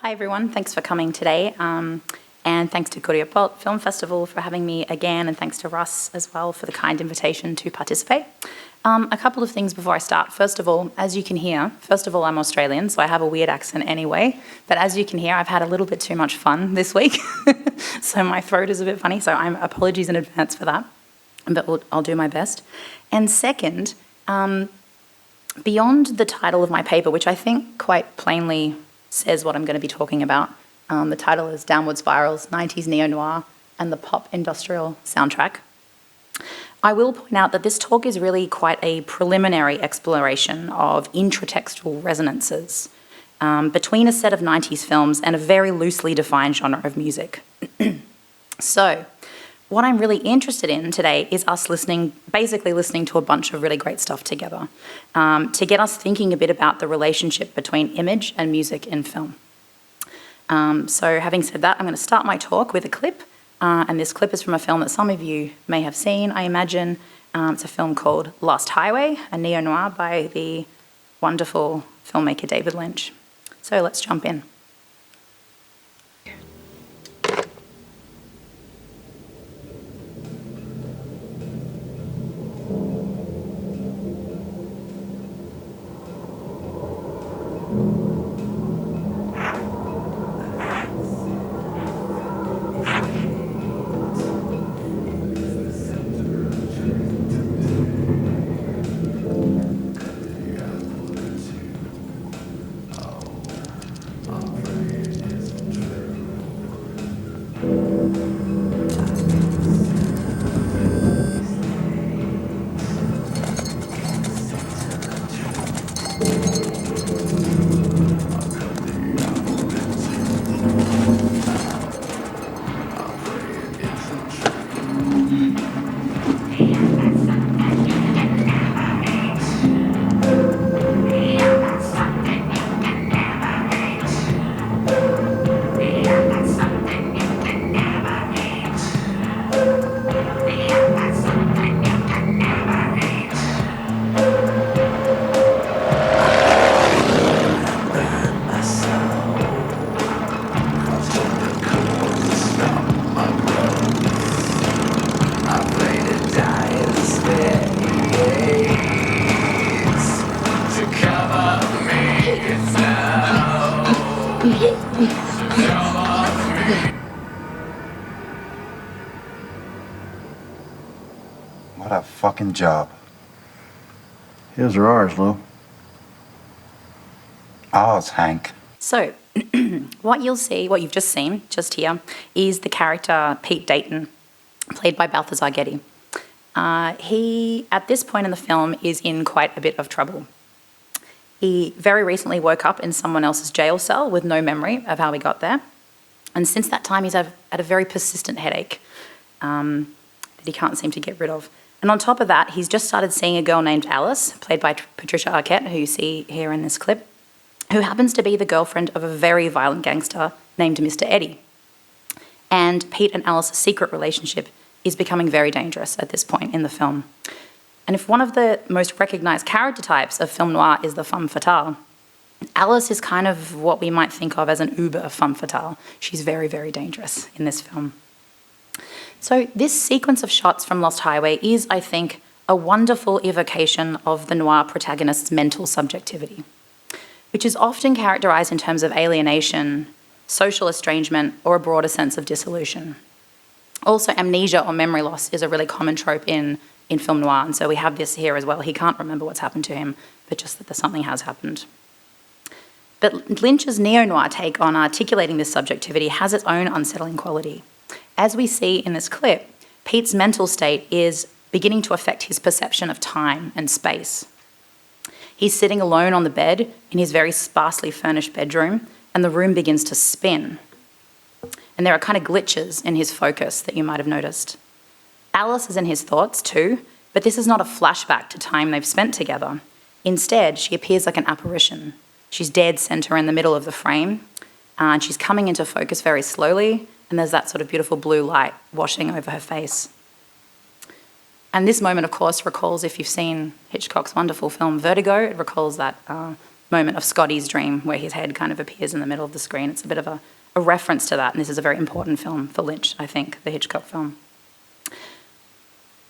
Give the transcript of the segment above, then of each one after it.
Hi everyone, thanks for coming today. And thanks to Kuriapot Film Festival for having me again, and thanks to Russ as well for the kind invitation to participate. A couple of things before I start. First of all, as you can hear, I'm Australian, so I have a weird accent anyway, but as you can hear, I've had a little bit too much fun this week, so my throat is a bit funny, so apologies in advance for that, but I'll do my best. And second, beyond the title of my paper, which I think quite plainly says what I'm going to be talking about. The title is Downward Spirals, 90s Neo-Noir and the Pop Industrial Soundtrack. I will point out that this talk is really quite a preliminary exploration of intratextual resonances between a set of 90s films and a very loosely defined genre of music. So, what I'm really interested in today is us basically listening to a bunch of really great stuff together to get us thinking a bit about the relationship between image and music in film. So having said that, I'm going to start my talk with a clip, and this clip is from a film that some of you may have seen, I imagine. It's a film called Lost Highway, a neo-noir by the wonderful filmmaker David Lynch. So let's jump in. What a fucking job. His or ours, Lou? Ours, Hank. So, what you've just seen, just here, is the character Pete Dayton, played by Balthazar Getty. He, at this point in the film, is in quite a bit of trouble. He very recently woke up in someone else's jail cell with no memory of how he got there. And since that time, he's had a very persistent headache that he can't seem to get rid of. And on top of that, he's just started seeing a girl named Alice, played by Patricia Arquette, who you see here in this clip, who happens to be the girlfriend of a very violent gangster named Mr. Eddie. And Pete and Alice's secret relationship is becoming very dangerous at this point in the film. And if one of the most recognised character types of film noir is the femme fatale, Alice is kind of what we might think of as an uber femme fatale. She's very, very dangerous in this film. So this sequence of shots from Lost Highway is, I think, a wonderful evocation of the noir protagonist's mental subjectivity, which is often characterised in terms of alienation, social estrangement, or a broader sense of dissolution. Also, amnesia or memory loss is a really common trope in film noir, and so we have this here as well. He can't remember what's happened to him, but just that something has happened. But Lynch's neo-noir take on articulating this subjectivity has its own unsettling quality. As we see in this clip, Pete's mental state is beginning to affect his perception of time and space. He's sitting alone on the bed in his very sparsely furnished bedroom, and the room begins to spin. And there are kind of glitches in his focus that you might have noticed. Alice is in his thoughts too, but this is not a flashback to time they've spent together. Instead, she appears like an apparition. She's dead center in the middle of the frame, and she's coming into focus very slowly, and there's that sort of beautiful blue light washing over her face. And this moment, of course, recalls, if you've seen Hitchcock's wonderful film Vertigo, it recalls that moment of Scotty's dream where his head kind of appears in the middle of the screen. It's a bit of a reference to that, and this is a very important film for Lynch, I think, the Hitchcock film.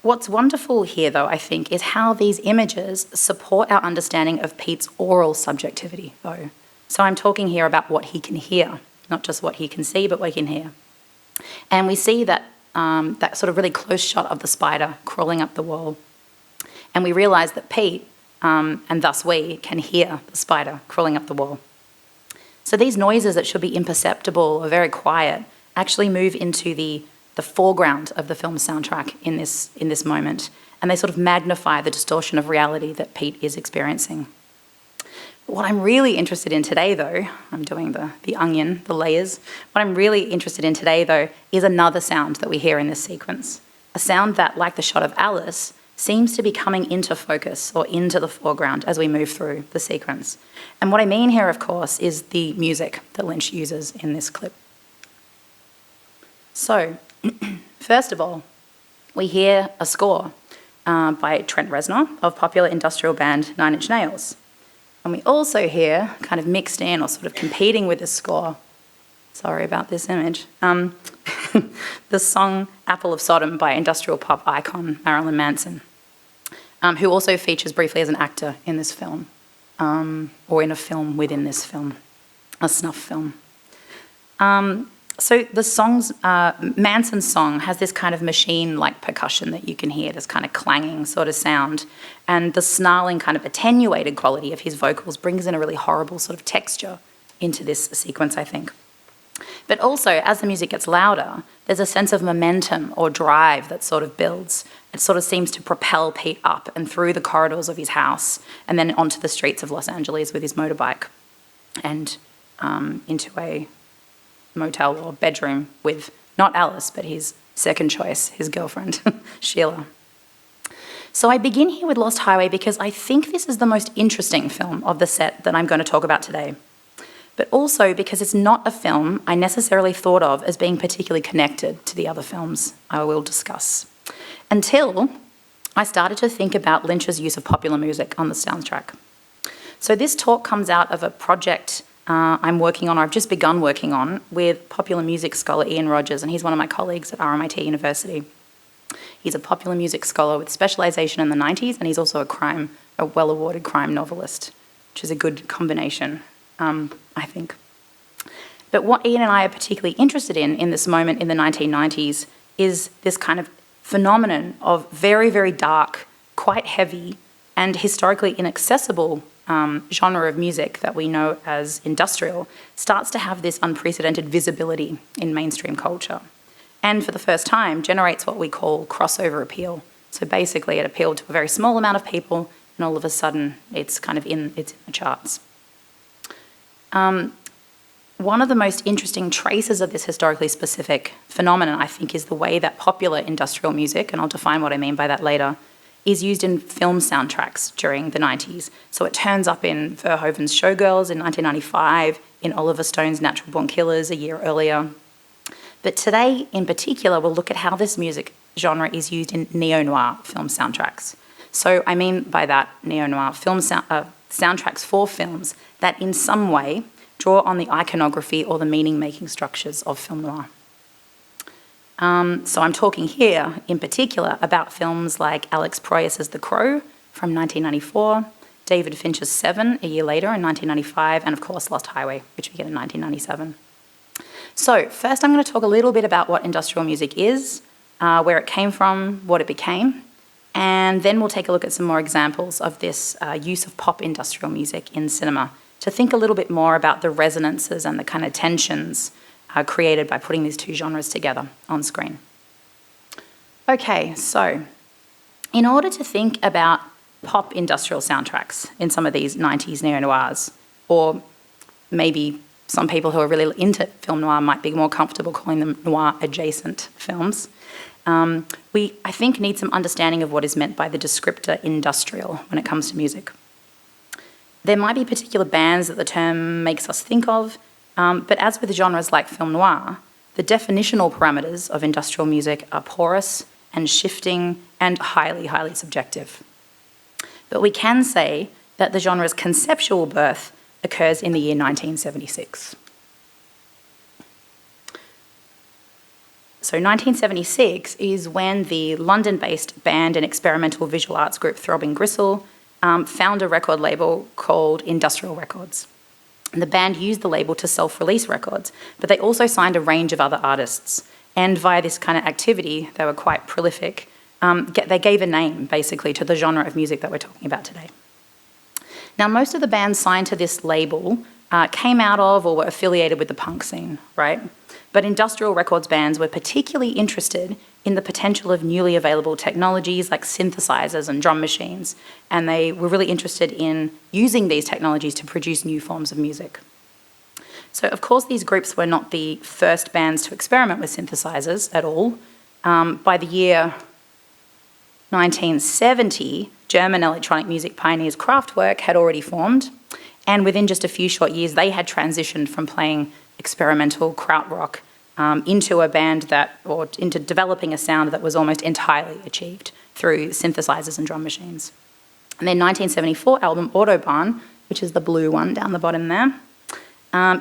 What's wonderful here, though, I think, is how these images support our understanding of Pete's oral subjectivity, though. So I'm talking here about what he can hear, not just what he can see, but what he can hear. And we see that that sort of really close shot of the spider crawling up the wall. And we realise that Pete, and thus we, can hear the spider crawling up the wall. So these noises that should be imperceptible or very quiet actually move into the foreground of the film's soundtrack in this moment, and they sort of magnify the distortion of reality that Pete is experiencing. What I'm really interested in today, though, I'm doing the onion, the layers. What I'm really interested in today, though, is another sound that we hear in this sequence. A sound that, like the shot of Alice, seems to be coming into focus or into the foreground as we move through the sequence. And what I mean here, of course, is the music that Lynch uses in this clip. So, first of all, we hear a score by Trent Reznor of popular industrial band Nine Inch Nails. And we also hear, kind of mixed in or sort of competing with this score, sorry about this image, the song Apple of Sodom by industrial pop icon Marilyn Manson, who also features briefly as an actor in this film, or in a film within this film, a snuff film. So the song's, Manson's song has this kind of machine-like percussion that you can hear, this kind of clanging sort of sound, and the snarling kind of attenuated quality of his vocals brings in a really horrible sort of texture into this sequence, I think. But also, as the music gets louder, there's a sense of momentum or drive that sort of builds. It sort of seems to propel Pete up and through the corridors of his house and then onto the streets of Los Angeles with his motorbike and into a motel or bedroom with not Alice, but his second choice, his girlfriend, Sheila. So I begin here with Lost Highway because I think this is the most interesting film of the set that I'm going to talk about today, but also because it's not a film I necessarily thought of as being particularly connected to the other films I will discuss, until I started to think about Lynch's use of popular music on the soundtrack. So this talk comes out of a project I'm working on, or I've just begun working on, with popular music scholar Ian Rogers, and he's one of my colleagues at RMIT University. He's a popular music scholar with specialisation in the 90s, and he's also a well-awarded crime novelist, which is a good combination, I think. But what Ian and I are particularly interested in this moment in the 1990s is this kind of phenomenon of very, very dark, quite heavy, and historically inaccessible genre of music that we know as industrial starts to have this unprecedented visibility in mainstream culture. And for the first time, generates what we call crossover appeal. So basically it appealed to a very small amount of people, and all of a sudden it's in the charts. One of the most interesting traces of this historically specific phenomenon, I think, is the way that popular industrial music, and I'll define what I mean by that later, is used in film soundtracks during the 90s. So it turns up in Verhoeven's Showgirls in 1995, in Oliver Stone's Natural Born Killers a year earlier. But today, in particular, we'll look at how this music genre is used in neo-noir film soundtracks. So I mean by that, neo-noir film soundtracks for films that in some way draw on the iconography or the meaning-making structures of film noir. So I'm talking here, in particular, about films like Alex Proyas's The Crow from 1994, David Fincher's Seven a year later in 1995, and of course Lost Highway, which we get in 1997. So first I'm going to talk a little bit about what industrial music is, where it came from, what it became, and then we'll take a look at some more examples of this use of pop industrial music in cinema to think a little bit more about the resonances and the kind of tensions created by putting these two genres together on screen. Okay, so in order to think about pop industrial soundtracks in some of these 90s neo-noirs, or maybe some people who are really into film noir might be more comfortable calling them noir-adjacent films, we, I think, need some understanding of what is meant by the descriptor industrial when it comes to music. There might be particular bands that the term makes us think of, but as with genres like film noir, the definitional parameters of industrial music are porous and shifting and highly, highly subjective. But we can say that the genre's conceptual birth occurs in the year 1976. So 1976 is when the London-based band and experimental visual arts group Throbbing Gristle found a record label called Industrial Records. And the band used the label to self-release records, but they also signed a range of other artists. And via this kind of activity, they were quite prolific. They gave a name, basically, to the genre of music that we're talking about today. Now, most of the bands signed to this label came out of or were affiliated with the punk scene, right? But industrial records bands were particularly interested in the potential of newly available technologies like synthesizers and drum machines, and they were really interested in using these technologies to produce new forms of music. So, of course, these groups were not the first bands to experiment with synthesizers at all. By the year 1970, German electronic music pioneers Kraftwerk had already formed, and within just a few short years, they had transitioned from playing experimental krautrock into a band into developing a sound that was almost entirely achieved through synthesizers and drum machines. And their 1974 album Autobahn, which is the blue one down the bottom there,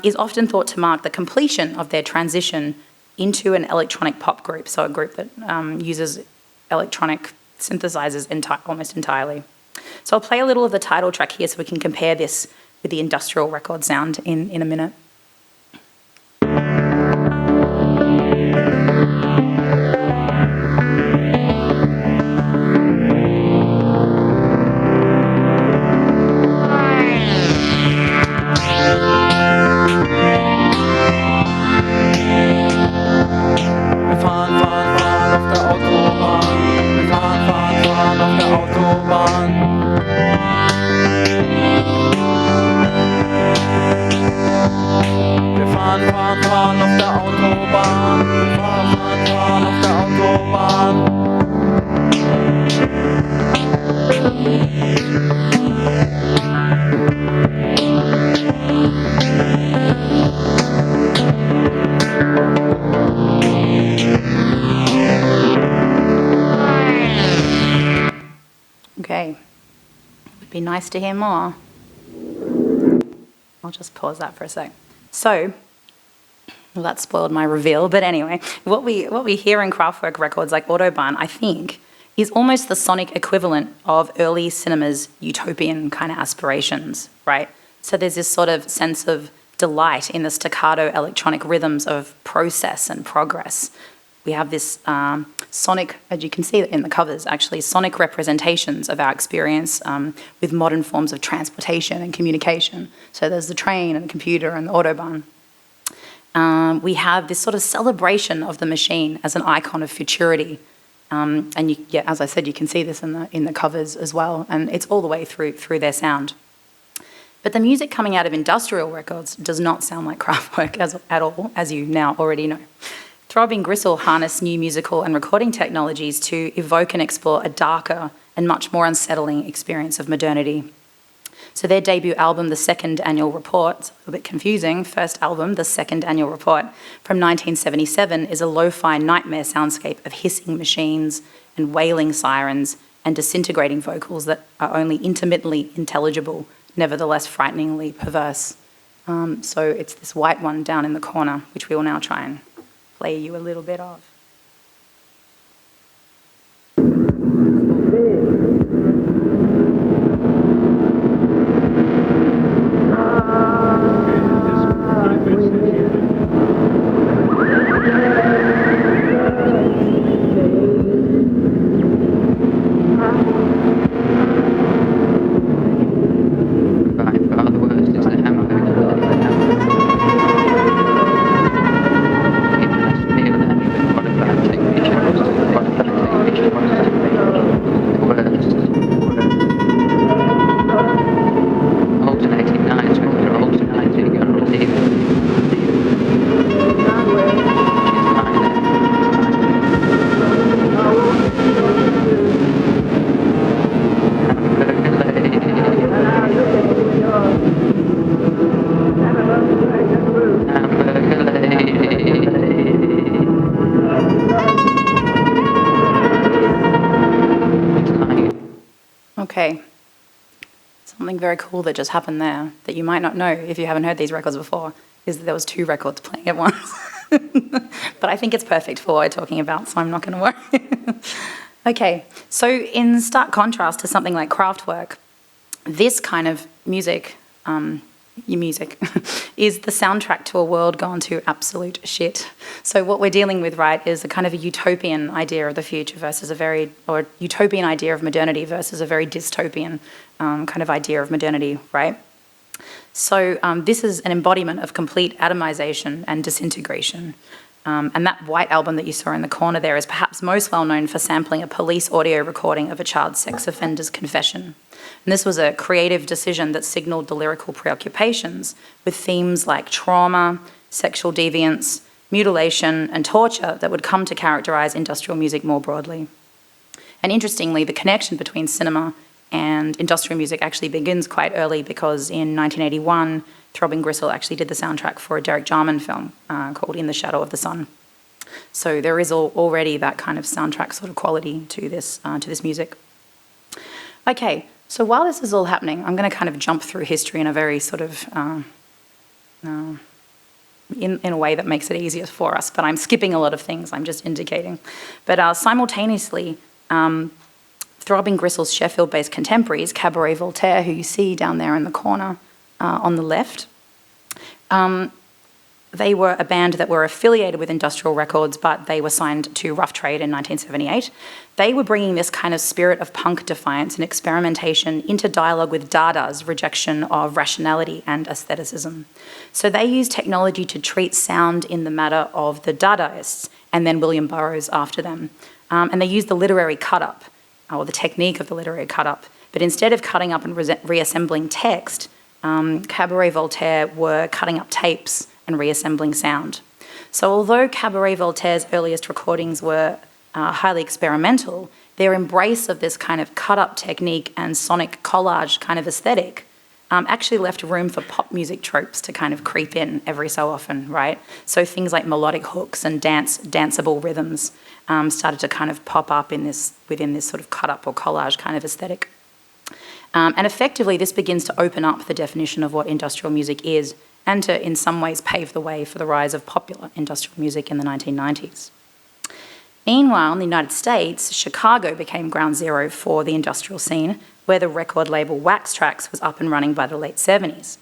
is often thought to mark the completion of their transition into an electronic pop group, so a group that uses electronic synthesizers almost entirely. So I'll play a little of the title track here so we can compare this with the industrial record sound in a minute. Okay, would be nice to hear more. I'll just pause that for a sec. So, well, that spoiled my reveal, but anyway, what we hear in Kraftwerk records like Autobahn, I think, is almost the sonic equivalent of early cinema's utopian kind of aspirations, right? So there's this sort of sense of delight in the staccato electronic rhythms of process and progress. We have this sonic, as you can see in the covers, actually, sonic representations of our experience with modern forms of transportation and communication. So there's the train and the computer and the Autobahn. We have this sort of celebration of the machine as an icon of futurity. And as I said, you can see this in the covers as well, and it's all the way through their sound. But the music coming out of industrial records does not sound like Kraftwerk at all, as you now already know. Throbbing Gristle harnessed new musical and recording technologies to evoke and explore a darker and much more unsettling experience of modernity. So their debut album, The Second Annual Report, it's a little bit confusing, first album, The Second Annual Report, from 1977, is a lo-fi nightmare soundscape of hissing machines and wailing sirens and disintegrating vocals that are only intermittently intelligible, nevertheless frighteningly perverse. So it's this white one down in the corner, which we will now try and play you a little bit of. something very cool that just happened there that you might not know if you haven't heard these records before, is that there was 2 records playing at once. But I think it's perfect for what we're talking about, so I'm not going to worry. Okay, so in stark contrast to something like Kraftwerk, this kind of music, is the soundtrack to a world gone to absolute shit. So what we're dealing with, right, is a kind of a utopian idea of the future versus or utopian idea of modernity versus a very dystopian kind of idea of modernity, right? So this is an embodiment of complete atomization and disintegration. And that White Album that you saw in the corner there is perhaps most well known for sampling a police audio recording of a child sex offender's confession. And this was a creative decision that signalled the lyrical preoccupations with themes like trauma, sexual deviance, mutilation, and torture that would come to characterise industrial music more broadly. And interestingly, the connection between cinema and industrial music actually begins quite early, because in 1981, Throbbing Gristle actually did the soundtrack for a Derek Jarman film called In the Shadow of the Sun. So there is already that kind of soundtrack sort of quality to this music. Okay, so while this is all happening, I'm going to kind of jump through history in a very sort of in a way that makes it easier for us, but I'm skipping a lot of things, I'm just indicating. But simultaneously, Throbbing Gristle's Sheffield-based contemporaries, Cabaret Voltaire, who you see down there in the corner on the left, they were a band that were affiliated with Industrial Records, but they were signed to Rough Trade in 1978. They were bringing this kind of spirit of punk defiance and experimentation into dialogue with Dada's rejection of rationality and aestheticism. So they used technology to treat sound in the matter of the Dadaists, and then William Burroughs after them. And they used the literary cut-up, or the technique of the literary cut-up. But instead of cutting up and reassembling text, Cabaret Voltaire were cutting up tapes and reassembling sound. So although Cabaret Voltaire's earliest recordings were highly experimental, their embrace of this kind of cut-up technique and sonic collage kind of aesthetic actually left room for pop music tropes to kind of creep in every so often, right? So things like melodic hooks and danceable rhythms started to kind of pop up within this sort of cut-up or collage kind of aesthetic. And effectively, this begins to open up the definition of what industrial music is, and to, in some ways, pave the way for the rise of popular industrial music in the 1990s. Meanwhile, in the United States, Chicago became ground zero for the industrial scene, where the record label Wax Trax was up and running by the late 70s.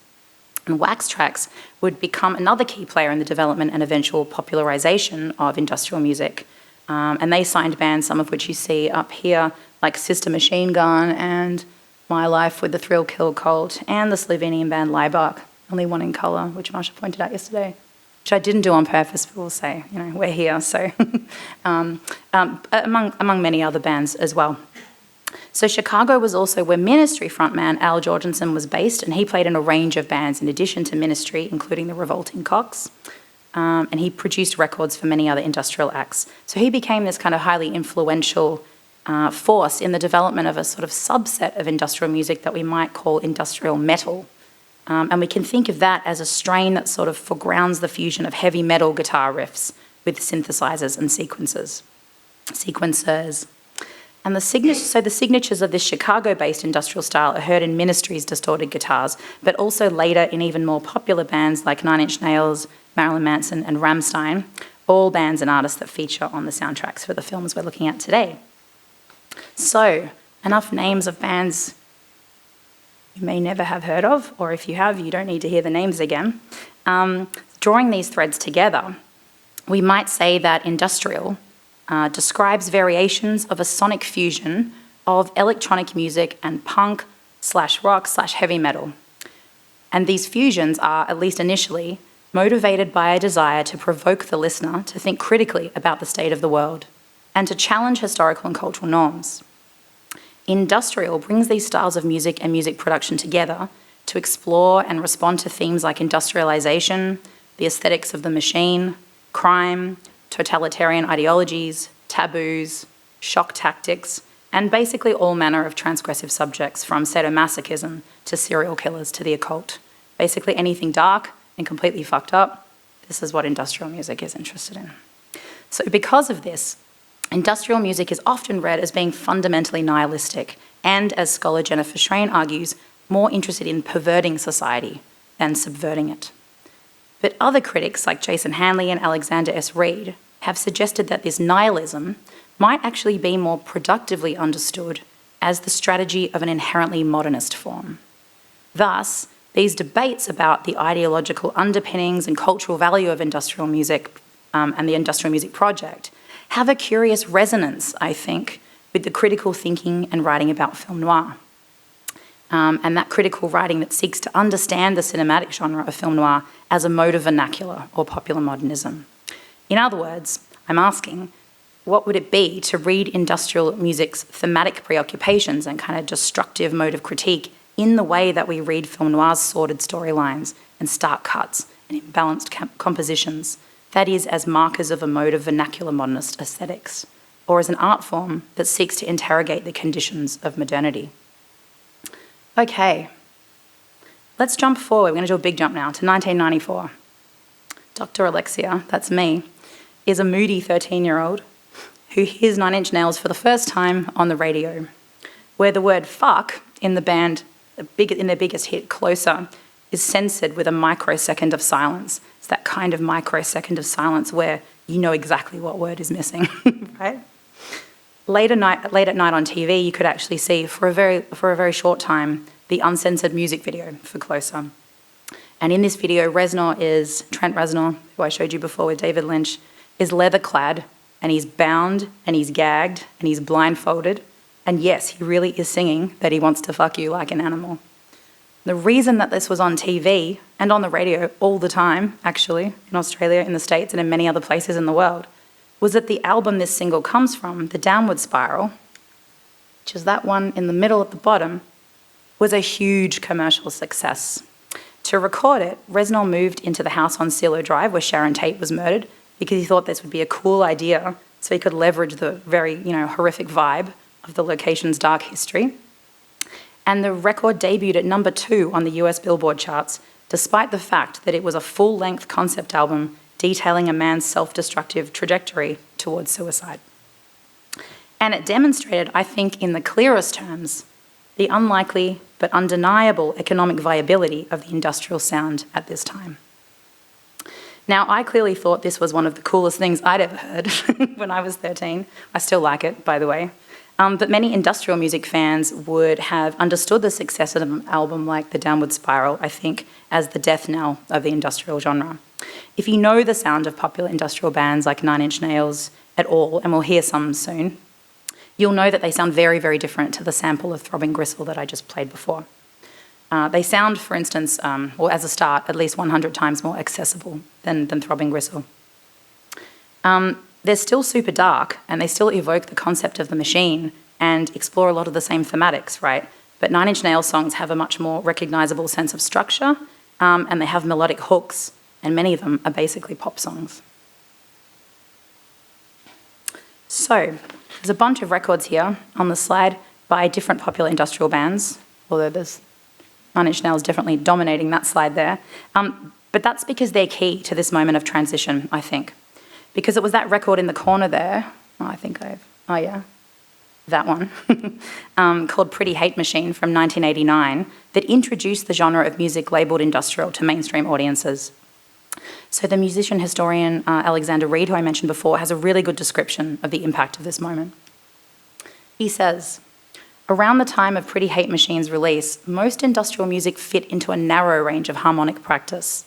And Wax Trax would become another key player in the development and eventual popularization of industrial music. And they signed bands, some of which you see up here, like Sister Machine Gun and My Life with the Thrill Kill Cult, and the Slovenian band Laibach, Only One in Colour, which Marsha pointed out yesterday, which I didn't do on purpose, but we'll say, we're here, so among many other bands as well. So Chicago was also where Ministry frontman Al Jorgensen was based, and he played in a range of bands in addition to Ministry, including the Revolting Cocks, and he produced records for many other industrial acts. So he became this kind of highly influential force in the development of a sort of subset of industrial music that we might call industrial metal. And we can think of that as a strain that sort of foregrounds the fusion of heavy metal guitar riffs with synthesizers and sequencers. And the signatures of this Chicago-based industrial style are heard in Ministry's distorted guitars, but also later in even more popular bands like Nine Inch Nails, Marilyn Manson, and Rammstein, all bands and artists that feature on the soundtracks for the films we're looking at today. So, enough names of bands you may never have heard of, or if you have, you don't need to hear the names again. Drawing these threads together, we might say that industrial describes variations of a sonic fusion of electronic music and punk / rock / heavy metal. And these fusions are, at least initially, motivated by a desire to provoke the listener to think critically about the state of the world and to challenge historical and cultural norms. Industrial brings these styles of music and music production together to explore and respond to themes like industrialization, the aesthetics of the machine, crime, totalitarian ideologies, taboos, shock tactics, and basically all manner of transgressive subjects, from sadomasochism to serial killers to the occult. Basically anything dark and completely fucked up, this is what industrial music is interested in. So because of this, industrial music is often read as being fundamentally nihilistic and, as scholar Jennifer Schrain argues, more interested in perverting society than subverting it. But other critics, like Jason Hanley and Alexander S. Reid, have suggested that this nihilism might actually be more productively understood as the strategy of an inherently modernist form. Thus, these debates about the ideological underpinnings and cultural value of industrial music and the industrial music project have a curious resonance, I think, with the critical thinking and writing about film noir. And that critical writing that seeks to understand the cinematic genre of film noir as a mode of vernacular or popular modernism. In other words, I'm asking, what would it be to read industrial music's thematic preoccupations and kind of destructive mode of critique in the way that we read film noir's sordid storylines and stark cuts and imbalanced compositions, that is, as markers of a mode of vernacular modernist aesthetics, or as an art form that seeks to interrogate the conditions of modernity? Okay, let's jump forward. We're going to do a big jump now to 1994. Dr. Alexia, that's me, is a moody 13-year-old who hears Nine Inch Nails for the first time on the radio, where the word fuck in the band, in their biggest hit, Closer, is censored with a microsecond of silence. It's that kind of microsecond of silence where you know exactly what word is missing, right? Late at night on TV, you could actually see, for a very short time, the uncensored music video for Closer. And in this video, Trent Reznor, who I showed you before with David Lynch, is leather-clad, and he's bound, and he's gagged, and he's blindfolded. And yes, he really is singing that he wants to fuck you like an animal. The reason that this was on TV and on the radio all the time, actually, in Australia, in the States, and in many other places in the world, was that the album this single comes from, The Downward Spiral, which is that one in the middle at the bottom, was a huge commercial success. To record it, Reznor moved into the house on Silo Drive where Sharon Tate was murdered because he thought this would be a cool idea so he could leverage the very, horrific vibe of the location's dark history. And the record debuted at number 2 on the US Billboard charts, despite the fact that it was a full-length concept album detailing a man's self-destructive trajectory towards suicide. And it demonstrated, I think, in the clearest terms, the unlikely but undeniable economic viability of the industrial sound at this time. Now, I clearly thought this was one of the coolest things I'd ever heard when I was 13. I still like it, by the way. But many industrial music fans would have understood the success of an album like The Downward Spiral, I think, as the death knell of the industrial genre. If you know the sound of popular industrial bands like Nine Inch Nails at all, and we'll hear some soon, you'll know that they sound very, very different to the sample of Throbbing Gristle that I just played before. They sound, for instance, or as a start, at least 100 times more accessible than Throbbing Gristle. They're still super dark, and they still evoke the concept of the machine and explore a lot of the same thematics, right? But Nine Inch Nails songs have a much more recognisable sense of structure, and they have melodic hooks, and many of them are basically pop songs. So, there's a bunch of records here on the slide by different popular industrial bands, although there's Nine Inch Nails definitely dominating that slide there. But that's because they're key to this moment of transition, I think. Because it was that record in the corner there, that one, called Pretty Hate Machine from 1989, that introduced the genre of music labelled industrial to mainstream audiences. So the musician historian Alexander Reid, who I mentioned before, has a really good description of the impact of this moment. He says, around the time of Pretty Hate Machine's release, most industrial music fit into a narrow range of harmonic practice.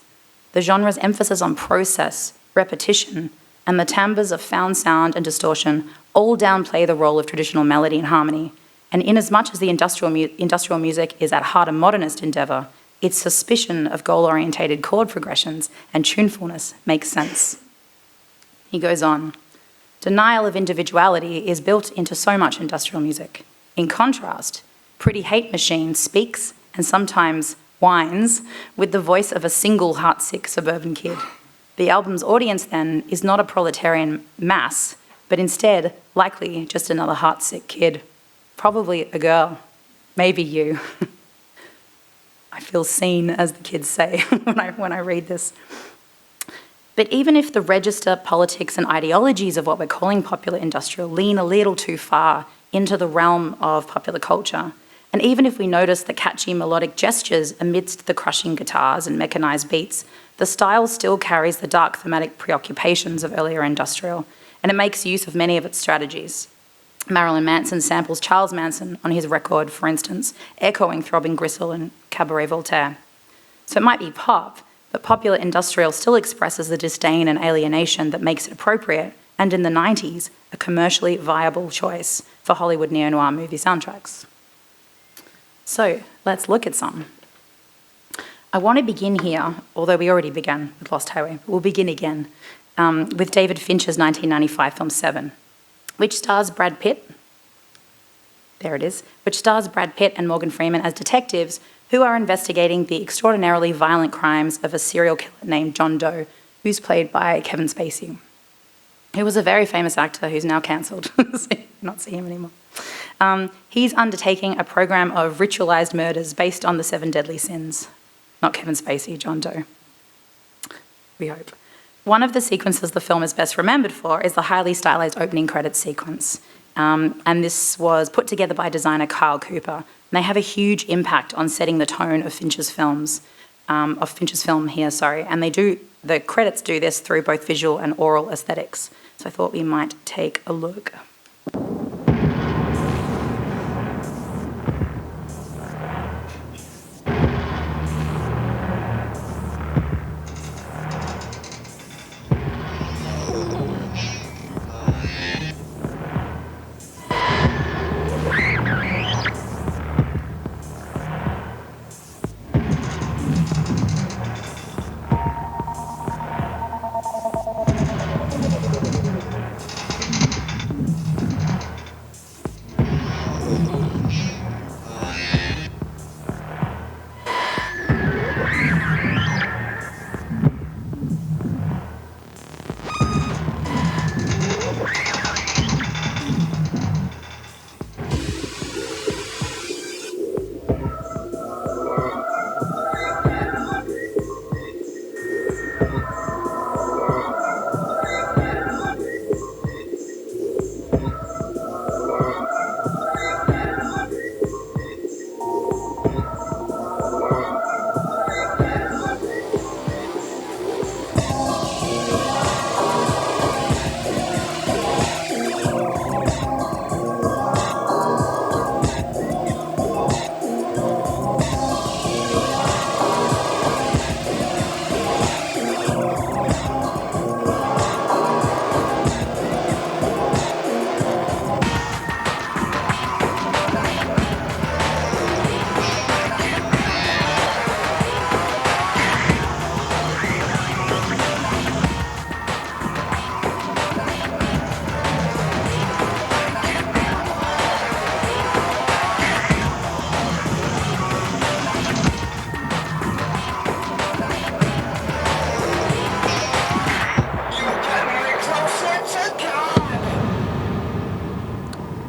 The genre's emphasis on process, repetition, and the timbres of found sound and distortion all downplay the role of traditional melody and harmony. And inasmuch as the industrial music is at heart a modernist endeavour, its suspicion of goal-orientated chord progressions and tunefulness makes sense. He goes on, denial of individuality is built into so much industrial music. In contrast, Pretty Hate Machine speaks and sometimes whines with the voice of a single heartsick suburban kid. The album's audience, then, is not a proletarian mass, but instead, likely, just another heartsick kid. Probably a girl. Maybe you. I feel seen, as the kids say when I read this. But even if the register, politics, and ideologies of what we're calling popular industrial lean a little too far into the realm of popular culture, And even if we notice the catchy melodic gestures amidst the crushing guitars and mechanized beats, the style still carries the dark thematic preoccupations of earlier industrial, and it makes use of many of its strategies. Marilyn Manson samples Charles Manson on his record, for instance, echoing Throbbing Gristle and Cabaret Voltaire. So it might be pop, but popular industrial still expresses the disdain and alienation that makes it appropriate, and in the 90s, a commercially viable choice for Hollywood neo-noir movie soundtracks. So let's look at some. I want to begin here, although we already began with Lost Highway, but we'll begin again with David Fincher's 1995 film Seven, which stars Brad Pitt. There it is, which stars Brad Pitt and Morgan Freeman as detectives who are investigating the extraordinarily violent crimes of a serial killer named John Doe, who's played by Kevin Spacey, who was a very famous actor who's now cancelled, so you not see him anymore. He's undertaking a program of ritualized murders based on the 7 deadly sins. Not Kevin Spacey, John Doe. We hope. One of the sequences the film is best remembered for is the highly stylized opening credits sequence. And this was put together by designer Kyle Cooper. And they have a huge impact on setting the tone of Fincher's film here, and the credits do this through both visual and oral aesthetics. So I thought we might take a look.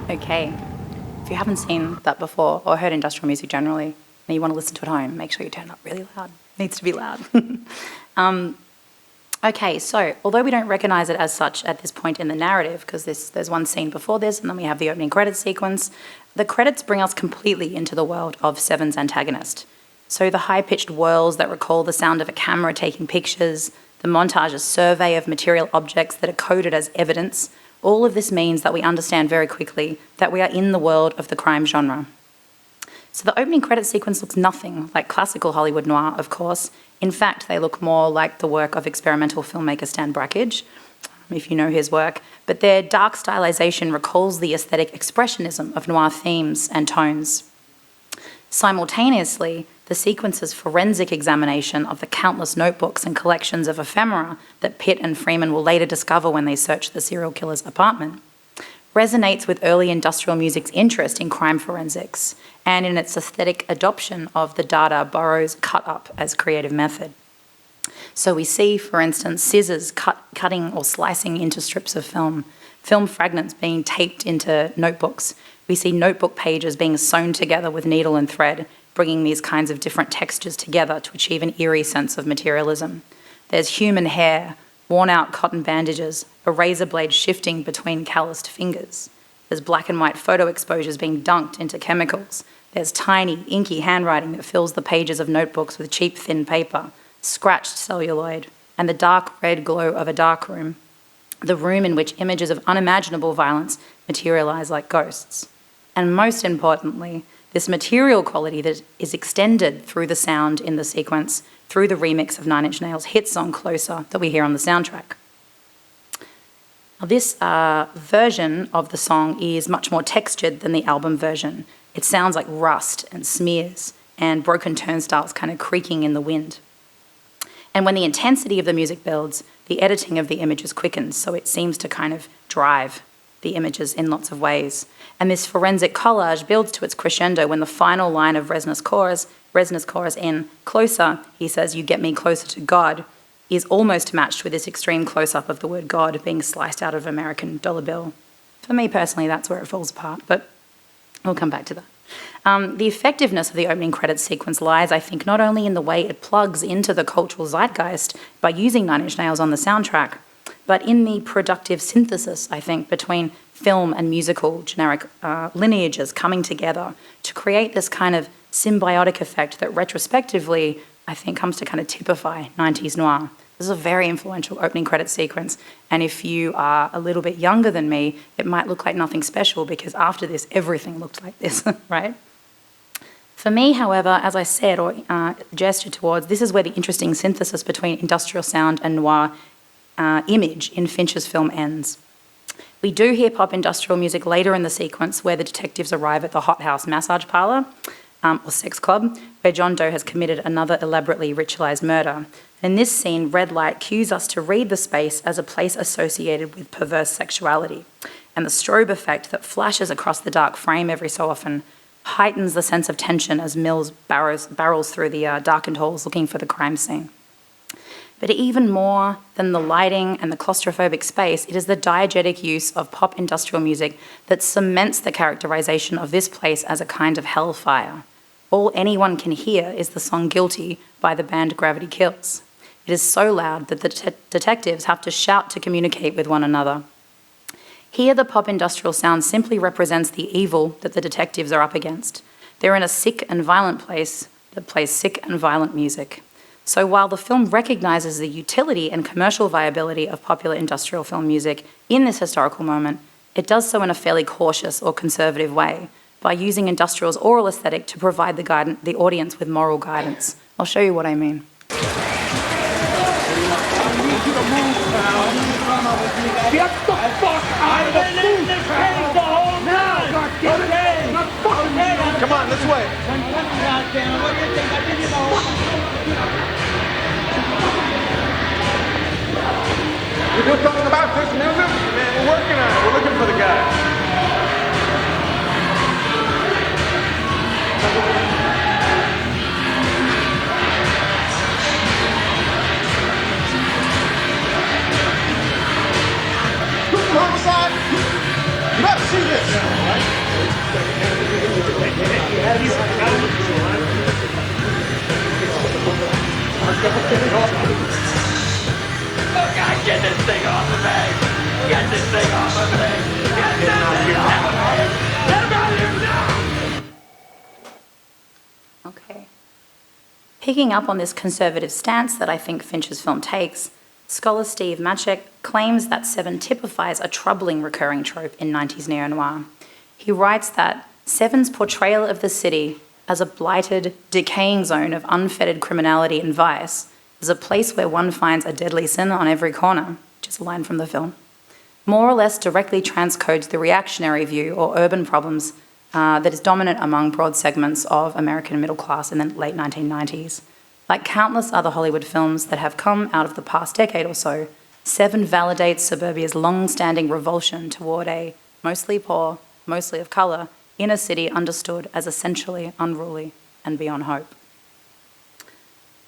Okay, if you haven't seen that before or heard industrial music generally and you want to listen to it at home, make sure you turn it up really loud. It needs to be loud. Okay, so although we don't recognise it as such at this point in the narrative, because there's one scene before this and then we have the opening credits sequence, the credits bring us completely into the world of Seven's antagonist. So the high-pitched whirls that recall the sound of a camera taking pictures, the montage, a survey of material objects that are coded as evidence, all of this means that we understand very quickly that we are in the world of the crime genre. So the opening credits sequence looks nothing like classical Hollywood noir, of course. In fact, they look more like the work of experimental filmmaker Stan Brakhage, if you know his work, but their dark stylization recalls the aesthetic expressionism of noir themes and tones. Simultaneously, the sequence's forensic examination of the countless notebooks and collections of ephemera that Pitt and Freeman will later discover when they search the serial killer's apartment resonates with early industrial music's interest in crime forensics and in its aesthetic adoption of the Dada Burroughs cut-up as creative method. So we see, for instance, scissors cutting or slicing into strips of film fragments being taped into notebooks. We see notebook pages being sewn together with needle and thread, bringing these kinds of different textures together to achieve an eerie sense of materialism. There's human hair, worn-out cotton bandages, a razor blade shifting between calloused fingers. There's black and white photo exposures being dunked into chemicals, There's tiny, inky handwriting that fills the pages of notebooks with cheap, thin paper, scratched celluloid, and the dark red glow of a dark room, the room in which images of unimaginable violence materialize like ghosts. And most importantly, this material quality that is extended through the sound in the sequence, through the remix of Nine Inch Nails' hit song Closer that we hear on the soundtrack. Now, this version of the song is much more textured than the album version. It sounds like rust and smears and broken turnstiles kind of creaking in the wind. And when the intensity of the music builds, the editing of the images quickens, so it seems to kind of drive the images in lots of ways. And this forensic collage builds to its crescendo when the final line of Reznor's chorus in Closer, he says, "You get me closer to God," is almost matched with this extreme close-up of the word God being sliced out of American dollar bill. For me personally, that's where it falls apart, but we'll come back to that. The effectiveness of the opening credits sequence lies, I think, not only in the way it plugs into the cultural zeitgeist by using Nine Inch Nails on the soundtrack, but in the productive synthesis, I think, between film and musical generic lineages coming together to create this kind of symbiotic effect that retrospectively, I think, comes to kind of typify 90s noir. This is a very influential opening credit sequence, and if you are a little bit younger than me, it might look like nothing special because after this, everything looked like this, right? For me, however, as I said or gestured towards, this is where the interesting synthesis between industrial sound and noir image in Fincher's film ends. We do hear pop industrial music later in the sequence where the detectives arrive at the Hot House massage parlour, or sex club, where John Doe has committed another elaborately ritualized murder. In this scene, red light cues us to read the space as a place associated with perverse sexuality, and the strobe effect that flashes across the dark frame every so often heightens the sense of tension as Mills barrels through the darkened halls looking for the crime scene. But even more than the lighting and the claustrophobic space, it is the diegetic use of pop industrial music that cements the characterization of this place as a kind of hellfire. All anyone can hear is the song Guilty by the band Gravity Kills. It is so loud that the detectives have to shout to communicate with one another. Here, the pop industrial sound simply represents the evil that the detectives are up against. They're in a sick and violent place that plays sick and violent music. So while the film recognizes the utility and commercial viability of popular industrial film music in this historical moment, it does so in a fairly cautious or conservative way, by using industrial's oral aesthetic to provide the audience with moral guidance. I'll show you what I mean. Get the fuck out of the booth! Come on, this way. You do something about this music? Man, we're working on it. We're looking for the guy. Homicide, you gotta see this. Oh God, get this thing off of me! Get this thing off of me! Get this thing off of me! Get him out of here now! Okay. Picking up on this conservative stance that I think Fincher's film takes, scholar Steve Maciek claims that Seven typifies a troubling recurring trope in 90s neo-noir. He writes that Seven's portrayal of the city as a blighted, decaying zone of unfettered criminality and vice is a place where one finds a deadly sin on every corner, which is a line from the film, more or less directly transcodes the reactionary view or urban problems that is dominant among broad segments of American middle class in the late 1990s. Like countless other Hollywood films that have come out of the past decade or so, Seven validates suburbia's long-standing revulsion toward a mostly poor, mostly of colour, inner city understood as essentially unruly and beyond hope.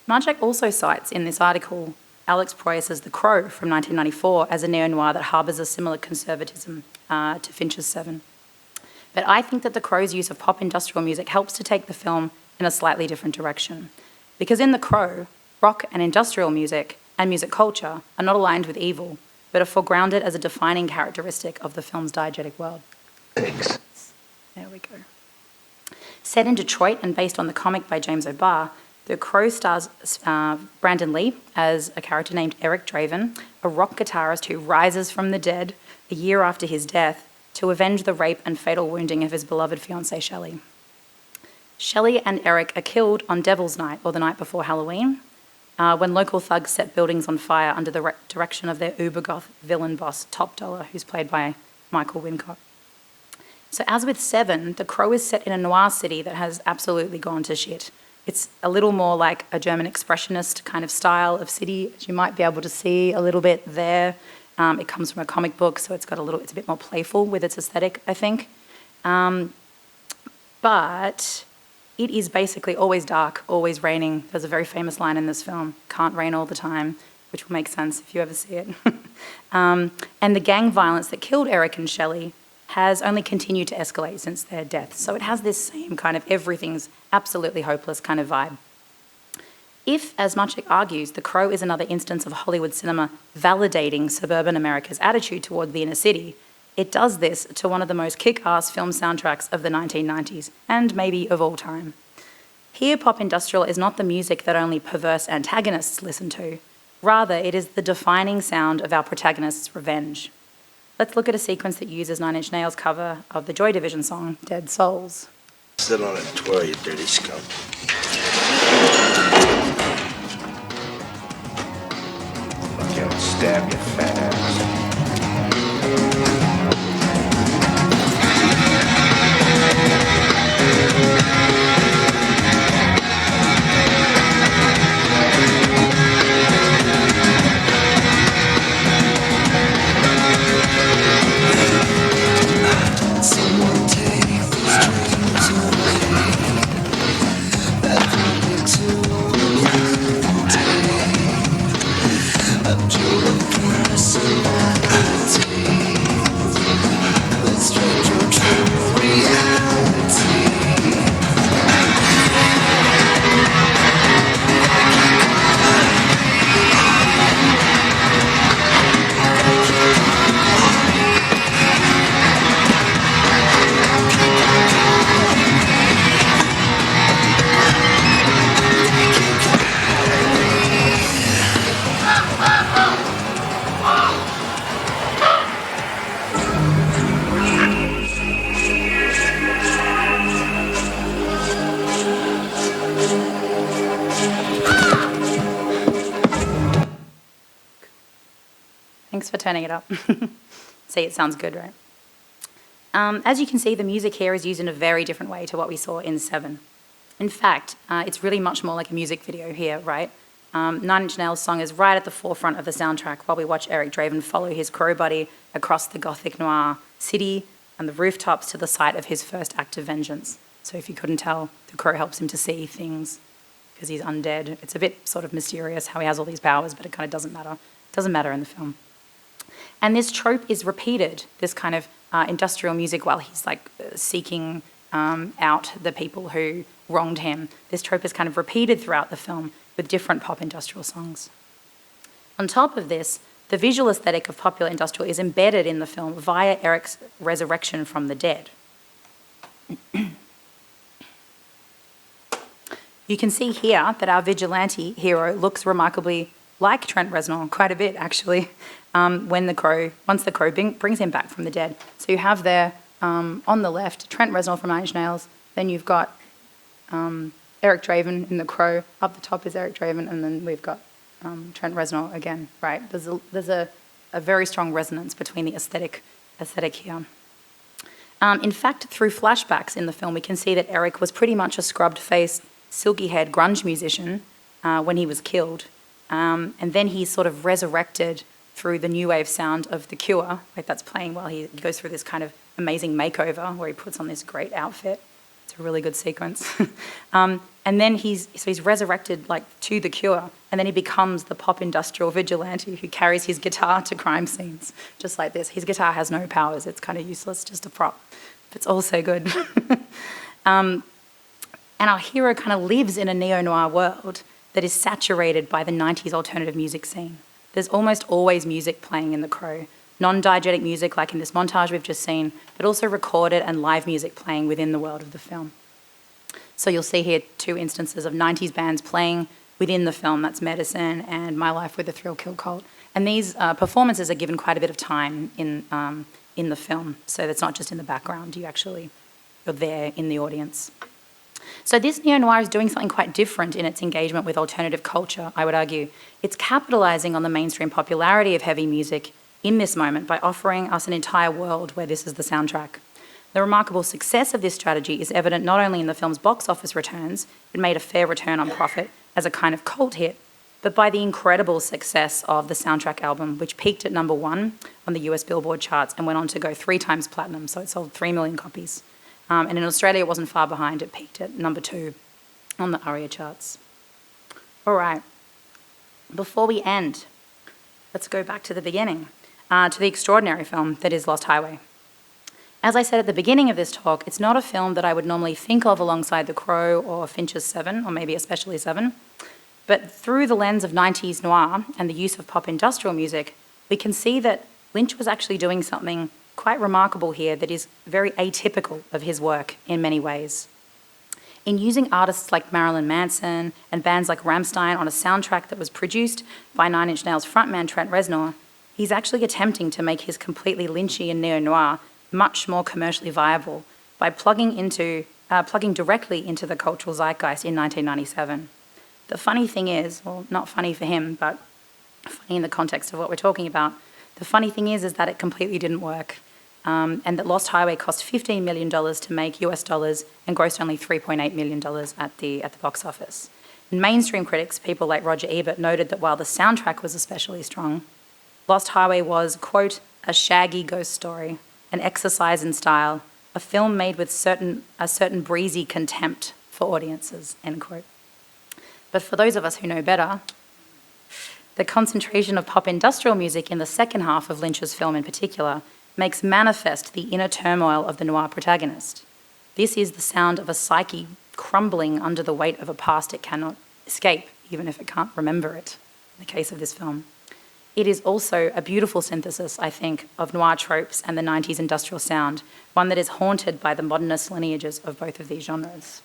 Maciek also cites in this article Alex Proyas's The Crow from 1994 as a neo-noir that harbours a similar conservatism to Fincher's Seven. But I think that The Crow's use of pop industrial music helps to take the film in a slightly different direction. Because in The Crow, rock and industrial music and music culture are not aligned with evil, but are foregrounded as a defining characteristic of the film's diegetic world. Thanks. There we go. Set in Detroit and based on the comic by James O'Barr, The Crow stars Brandon Lee as a character named Eric Draven, a rock guitarist who rises from the dead a year after his death to avenge the rape and fatal wounding of his beloved fiancée Shelley. Shelley and Eric are killed on Devil's Night, or the night before Halloween, when local thugs set buildings on fire under the direction of their uber-goth villain boss, Top Dollar, who's played by Michael Wincott. So as with Seven, The Crow is set in a noir city that has absolutely gone to shit. It's a little more like a German expressionist kind of style of city, as you might be able to see a little bit there. It comes from a comic book, so it's a bit more playful with its aesthetic, I think. But it is basically always dark, always raining. There's a very famous line in this film, "Can't rain all the time," which will make sense if you ever see it. And the gang violence that killed Eric and Shelley has only continued to escalate since their deaths. So it has this same kind of everything's absolutely hopeless kind of vibe. If, as Muchik argues, The Crow is another instance of Hollywood cinema validating suburban America's attitude toward the inner city, it does this to one of the most kick-ass film soundtracks of the 1990s, and maybe of all time. Here, pop industrial is not the music that only perverse antagonists listen to. Rather, it is the defining sound of our protagonist's revenge. Let's look at a sequence that uses Nine Inch Nails' cover of the Joy Division song, Dead Souls. Sit on it and twirl, you dirty scum. Fuck you, I'll stab you fat ass. Thanks for turning it up. See, it sounds good, right? As you can see, the music here is used in a very different way to what we saw in Seven. In fact, it's really much more like a music video here, right? Nine Inch Nails' song is right at the forefront of the soundtrack while we watch Eric Draven follow his crow buddy across the gothic noir city and the rooftops to the site of his first act of vengeance. So if you couldn't tell, the crow helps him to see things because he's undead. It's a bit sort of mysterious how he has all these powers, but it kind of doesn't matter. It doesn't matter in the film. And this trope is repeated, this kind of industrial music while he's like seeking out the people who wronged him. This trope is kind of repeated throughout the film with different pop industrial songs. On top of this, the visual aesthetic of popular industrial is embedded in the film via Eric's resurrection from the dead. You can see here that our vigilante hero looks remarkably like Trent Reznor, quite a bit actually, once the crow brings him back from the dead. So you have there on the left Trent Reznor from Nine Inch Nails, then you've got Eric Draven in The Crow, up the top is Eric Draven, and then we've got Trent Reznor again, right? There's a very strong resonance between the aesthetic here. In fact, through flashbacks in the film, we can see that Eric was pretty much a scrubbed-faced, silky-haired grunge musician when he was killed. And then he's sort of resurrected through the new wave sound of The Cure, like that's playing while he goes through this kind of amazing makeover where he puts on this great outfit. It's a really good sequence. And then he's resurrected like to The Cure, and then he becomes the pop industrial vigilante who carries his guitar to crime scenes, just like this. His guitar has no powers. It's kind of useless, just a prop. But it's also good. And our hero kind of lives in a neo-noir world that is saturated by the 90s alternative music scene. There's almost always music playing in The Crow. Non-diegetic music like in this montage we've just seen, but also recorded and live music playing within the world of the film. So you'll see here two instances of 90s bands playing within the film. That's Medicine and My Life with a Thrill Kill Cult. And these performances are given quite a bit of time in the film. So that's not just in the background. You're there in the audience. So this neo-noir is doing something quite different in its engagement with alternative culture, I would argue. It's capitalizing on the mainstream popularity of heavy music in this moment by offering us an entire world where this is the soundtrack. The remarkable success of this strategy is evident not only in the film's box office returns, it made a fair return on profit as a kind of cult hit, but by the incredible success of the soundtrack album, which peaked at #1 on the US Billboard charts and went on to go 3 times platinum, so it sold 3 million copies. And in Australia, it wasn't far behind. It peaked at #2 on the ARIA charts. All right. Before we end, let's go back to the beginning, to the extraordinary film that is Lost Highway. As I said at the beginning of this talk, it's not a film that I would normally think of alongside The Crow or Fincher's Seven, or maybe especially Seven. But through the lens of 90s noir and the use of pop industrial music, we can see that Lynch was actually doing something quite remarkable here that is very atypical of his work in many ways. In using artists like Marilyn Manson and bands like Rammstein on a soundtrack that was produced by Nine Inch Nails frontman Trent Reznor, he's actually attempting to make his completely Lynchian neo-noir much more commercially viable by plugging directly into the cultural zeitgeist in 1997. The funny thing is, well, not funny for him, but funny in the context of what we're talking about, the funny thing is that it completely didn't work, and that Lost Highway cost $15 million to make US dollars and grossed only $3.8 million at the box office. And mainstream critics, people like Roger Ebert, noted that while the soundtrack was especially strong, Lost Highway was, quote, a shaggy ghost story, an exercise in style, a film made with a certain breezy contempt for audiences, end quote. But for those of us who know better, the concentration of pop industrial music in the second half of Lynch's film in particular makes manifest the inner turmoil of the noir protagonist. This is the sound of a psyche crumbling under the weight of a past it cannot escape, even if it can't remember it, in the case of this film. It is also a beautiful synthesis, I think, of noir tropes and the 90s industrial sound, one that is haunted by the modernist lineages of both of these genres.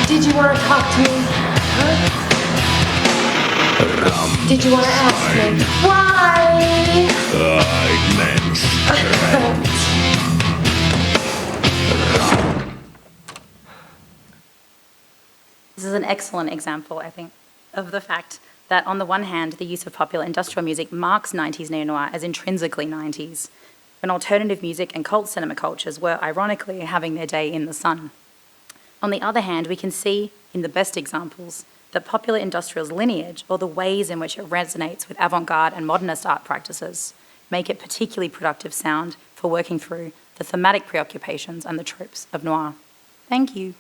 Did you want to talk to me? Huh? Did you want to ask me why? This is an excellent example, I think, of the fact that on the one hand, the use of popular industrial music marks 90s neo-noir as intrinsically 90s, when alternative music and cult cinema cultures were ironically having their day in the sun. On the other hand, we can see in the best examples that popular industrial's lineage, or the ways in which it resonates with avant-garde and modernist art practices, make it particularly productive sound for working through the thematic preoccupations and the tropes of noir. Thank you.